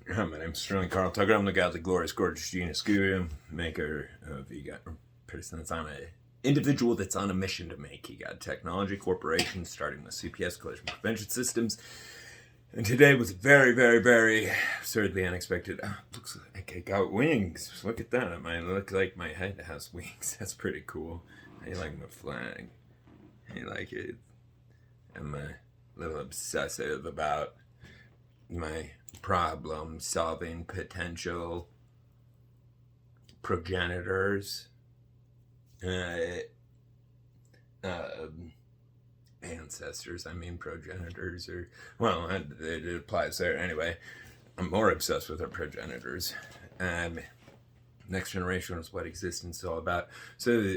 My name's Sterling Carl Tucker. I'm the godly, glorious, gorgeous genius guru, maker of person that's on a individual that's on a mission to make EGOT technology corporation, starting with CPS collision prevention systems. And today was very, very, very absurdly unexpected. Oh, looks like I got wings. Look at that. It might look like my head has wings. That's pretty cool. I like my flag. I like it. I'm a little obsessive about my problem solving potential progenitors, ancestors, I mean progenitors, or, well, it applies there anyway. I'm more obsessed with our progenitors. Next generation is what existence is all about. So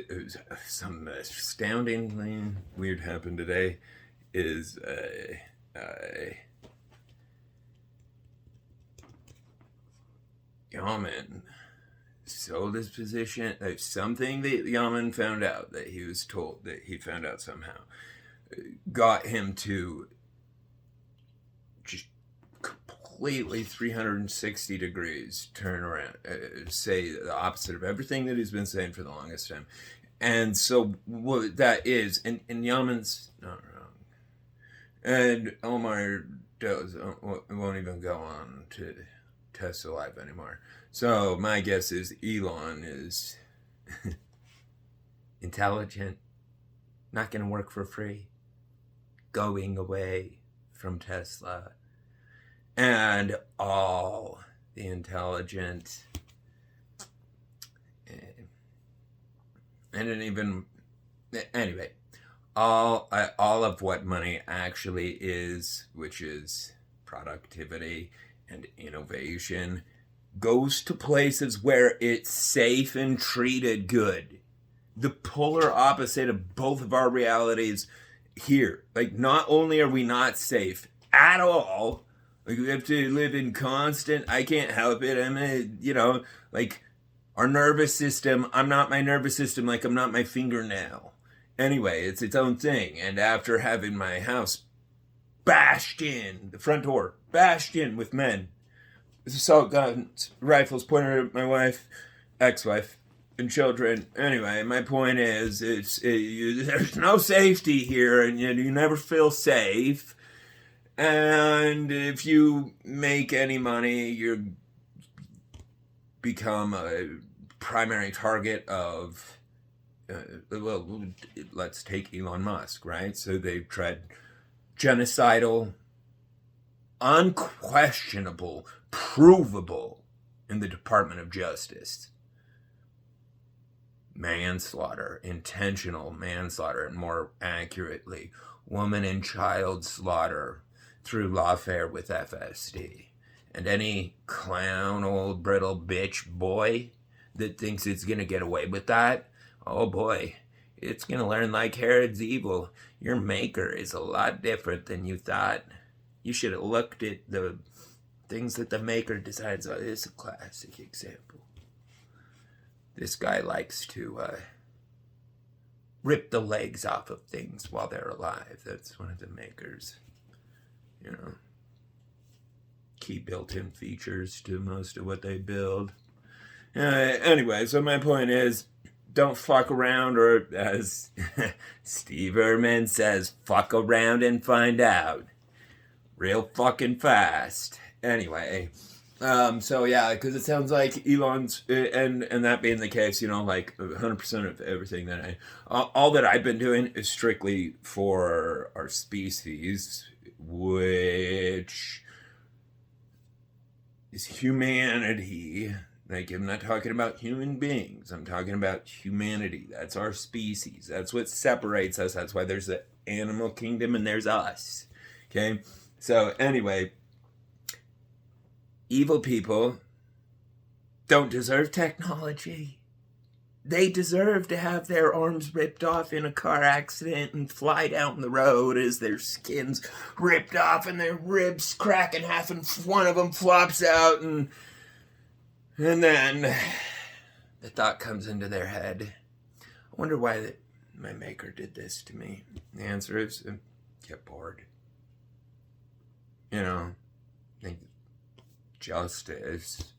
some astoundingly weird happened today is Yaman sold his position. Something that Yaman found out, that he was told that he found out somehow, got him to just completely 360 degrees turn around, say the opposite of everything that he's been saying for the longest time. And so what that is, and Yaman's not wrong. And Omar won't even go on to Tesla Live anymore. So my guess is Elon is intelligent, not going to work for free, going away from Tesla, and all the intelligent, and even, anyway, all of what money actually is, which is productivity and innovation, goes to places where it's safe and treated good. The polar opposite of both of our realities here. Like, not only are we not safe at all, like, we have to live in constant, I can't help it, I'm like, our nervous system, I'm not my nervous system, like I'm not my fingernail. Anyway, it's its own thing. And after having my house bashed in, the front door bashed in with men, assault guns, rifles pointed at my wife, ex-wife, and children. Anyway, my point is, there's no safety here, and you never feel safe. And if you make any money, you become a primary target of, well, let's take Elon Musk, right? So they've tried genocidal, unquestionable, provable in the Department of Justice manslaughter, intentional manslaughter, and more accurately, woman and child slaughter through lawfare with FSD. And any clown, old, brittle bitch boy that thinks it's going to get away with that, oh boy, it's going to learn like Herod's evil. Your maker is a lot different than you thought. You should have looked at the things that the maker decides on. This is a classic example. This guy likes to rip the legs off of things while they're alive. That's one of the maker's, key built-in features to most of what they build. Anyway, so my point is, don't fuck around, or as Steve Irwin says, fuck around and find out. Real fucking fast. Anyway, so yeah, because it sounds like Elon's, and that being the case, like 100% of everything that all that I've been doing is strictly for our species, which is humanity. Like, I'm not talking about human beings. I'm talking about humanity. That's our species. That's what separates us. That's why there's the animal kingdom and there's us. Okay? So, anyway, evil people don't deserve technology. They deserve to have their arms ripped off in a car accident and fly down the road as their skin's ripped off and their ribs crack in half and one of them flops out, and then the thought comes into their head, I wonder why my maker did this to me. The answer is, get bored. justice,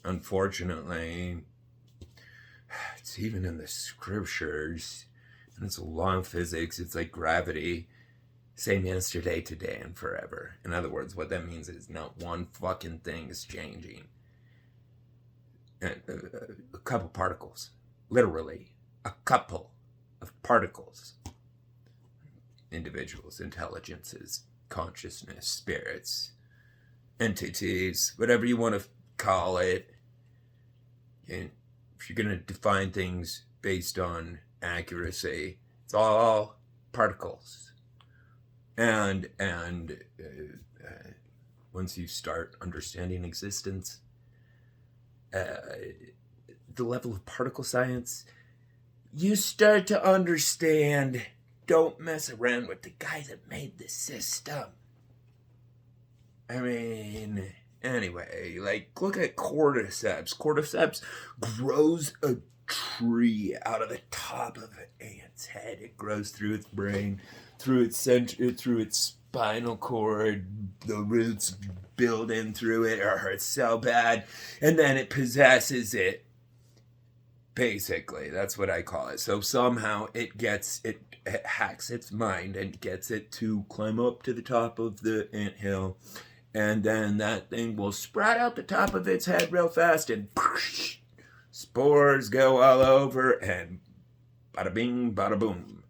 unfortunately, it's even in the scriptures, and it's law of physics, it's like gravity, same yesterday, today, and forever. In other words, what that means is not one fucking thing is changing. A couple particles, literally, a couple of particles. Individuals, intelligences, consciousness, spirits, entities, whatever you want to call it. And if you're going to define things based on accuracy, it's all particles. And once you start understanding existence, the level of particle science, you start to understand, don't mess around with the guy that made the system. I mean, anyway, like, look at cordyceps. Cordyceps grows a tree out of the top of an ant's head. It grows through its brain, through its center, through its spinal cord. The roots build in through it. It hurts so bad, and then it possesses it. Basically, that's what I call it. So somehow it hacks its mind and gets it to climb up to the top of the anthill, and then that thing will sprout out the top of its head real fast, and spores go all over, and bada bing, bada boom.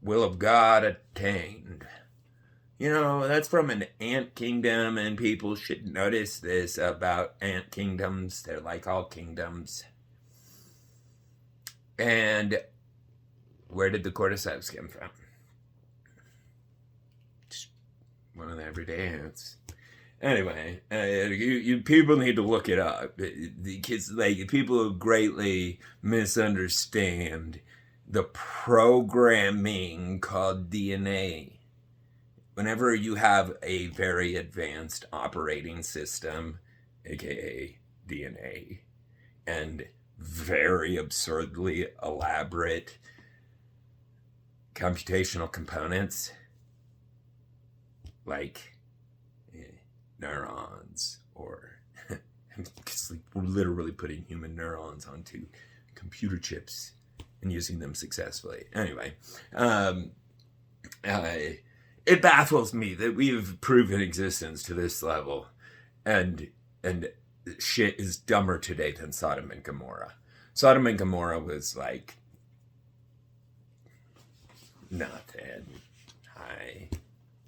Will of God attained. You know, that's from an ant kingdom, and people should notice this about ant kingdoms. They're like all kingdoms. And where did the cordyceps come from? Just one of the everyday ants. Anyway, you people need to look it up. The kids, like, people greatly misunderstand the programming called DNA. Whenever you have a very advanced operating system, aka DNA, and very absurdly elaborate computational components like neurons, or we're literally putting human neurons onto computer chips and using them successfully. Anyway, it baffles me that we've proven existence to this level, and shit is dumber today than Sodom and Gomorrah. Sodom and Gomorrah was like nothing. Hi.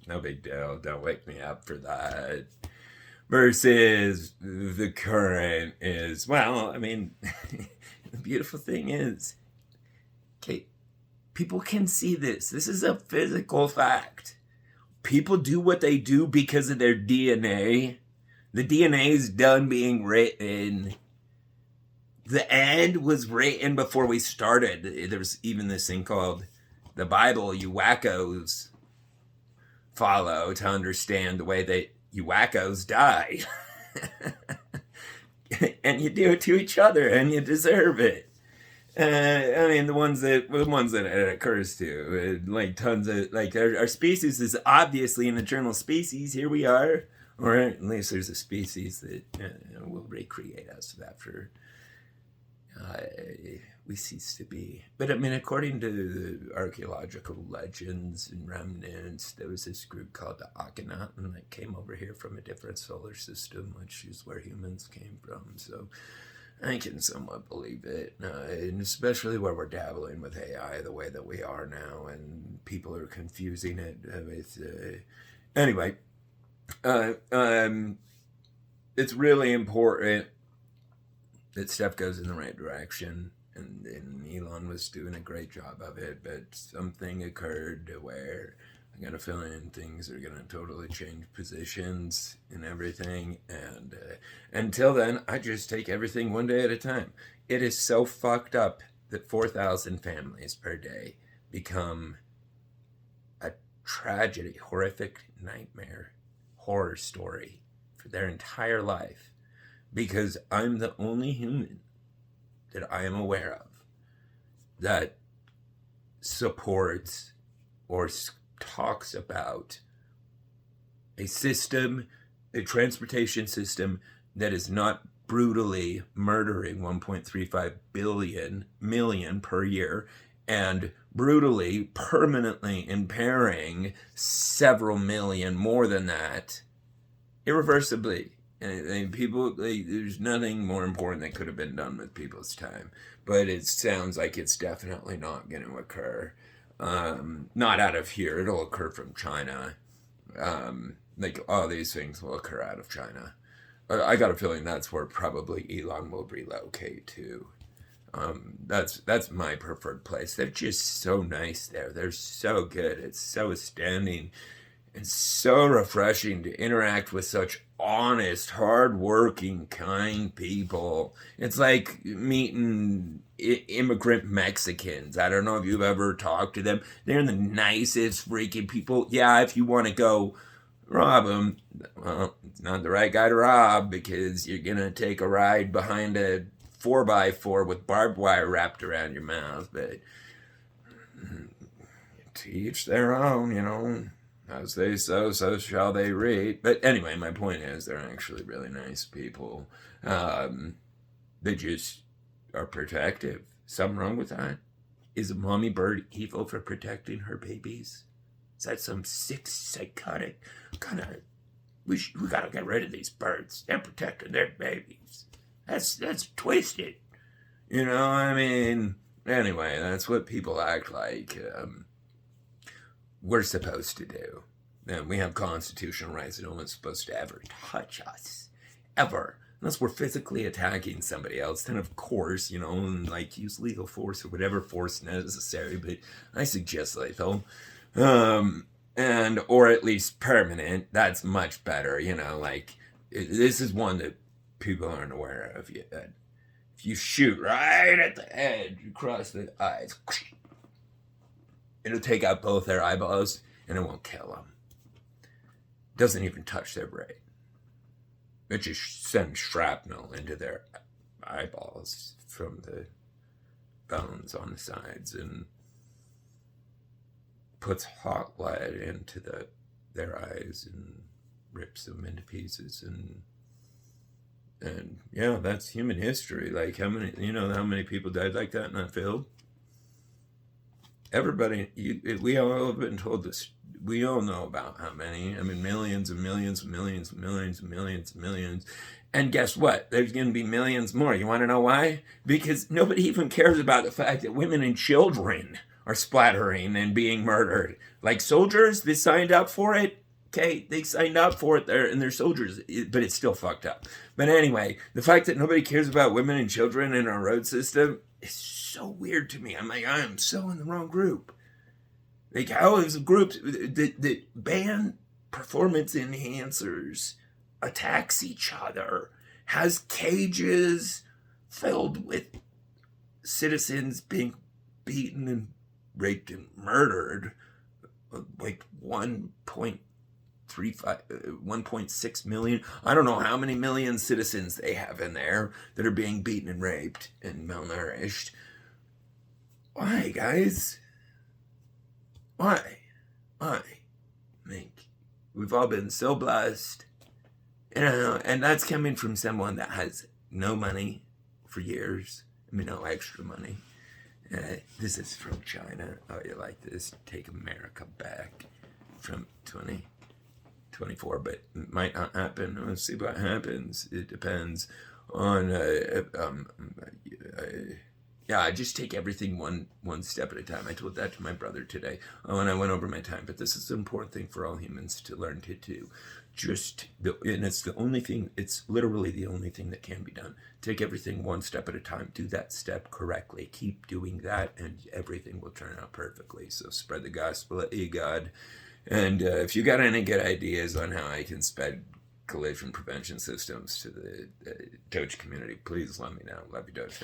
No big deal. Don't wake me up for that. Versus the current is, well, I mean, the beautiful thing is, okay, people can see this. This is a physical fact. People do what they do because of their DNA. The DNA is done being written. The end was written before we started. There's even this thing called the Bible. You wackos follow to understand the way that you wackos die. And you do it to each other, and you deserve it. I mean, the ones that it occurs to, like tons of, like, our species is obviously an eternal species. Here we are, or at least there's a species that will recreate us after we cease to be. But I mean, according to the archaeological legends and remnants, there was this group called the Akhenaten that came over here from a different solar system, which is where humans came from. So I can somewhat believe it, and especially where we're dabbling with AI the way that we are now, and people are confusing it with. Anyway, it's really important that stuff goes in the right direction, and Elon was doing a great job of it, but something occurred where I got a feeling things are going to totally change positions and everything. And until then, I just take everything one day at a time. It is so fucked up that 4,000 families per day become a tragedy, horrific nightmare, horror story for their entire life. Because I'm the only human that I am aware of that supports or talks about a system a transportation system that is not brutally murdering 1.35 million per year and brutally permanently impairing several million more than that irreversibly. And people, there's nothing more important that could have been done with people's time, but it sounds like it's definitely not going to occur. Not out of here. It'll occur from China. Like all these things will occur out of China. I got a feeling that's where probably Elon will relocate to. That's my preferred place. They're just so nice there. They're so good. It's so astounding and so refreshing to interact with such honest, hardworking, kind people. It's like meeting immigrant Mexicans. I don't know if you've ever talked to them. They're the nicest freaking people. Yeah, if you want to go rob them, well, it's not the right guy to rob because you're going to take a ride behind a 4x4 with barbed wire wrapped around your mouth. But to each their own, you know. As they sow, so shall they reap. But anyway, my point is they're actually really nice people. They just are protective. Something wrong with that? Is a mommy bird evil for protecting her babies? Is that some sick, psychotic kind of... We gotta get rid of these birds. They're protecting their babies. That's twisted. You know, I mean... Anyway, that's what people act like. We're supposed to do. And we have constitutional rights. No one's supposed to ever touch us. Ever. Unless we're physically attacking somebody else. Then, of course, you know, and like use legal force or whatever force necessary. But I suggest lethal. And, or at least permanent. That's much better. You know, like, this is one that people aren't aware of yet. If you shoot right at the edge, across the eyes, it'll take out both their eyeballs, and it won't kill them. Doesn't even touch their brain. It just sends shrapnel into their eyeballs from the bones on the sides and puts hot lead into their eyes and rips them into pieces. And yeah, that's human history. Like how many people died like that in that field? Everybody, we all have been told this. We all know about how many. I mean, millions and millions and millions and millions and millions and millions. And guess what? There's going to be millions more. You want to know why? Because nobody even cares about the fact that women and children are splattering and being murdered. Like soldiers, they signed up for it. Okay, they signed up for it there, and they're soldiers, but it's still fucked up. But anyway, the fact that nobody cares about women and children in our road system is so weird to me. I'm like, I am so in the wrong group. Like, how is a group that ban performance enhancers, attacks each other, has cages filled with citizens being beaten and raped and murdered, like 1.6 million. I don't know how many million citizens they have in there that are being beaten and raped and malnourished. Why, guys? Why? Like, we've all been so blessed, you know, and that's coming from someone that has no money for years. I mean, no extra money. This is from China. Oh, you like this? Take America back from 2024, but it might not happen. We'll see what happens. It depends on yeah, just take everything one step at a time. I told that to my brother today when I went over my time. But this is an important thing for all humans to learn to do. And it's the only thing. It's literally the only thing that can be done. Take everything one step at a time. Do that step correctly. Keep doing that, and everything will turn out perfectly. So spread the gospel of God. And if you got any good ideas on how I can spread collision prevention systems to the Doge community, please let me know. Love you, Doge.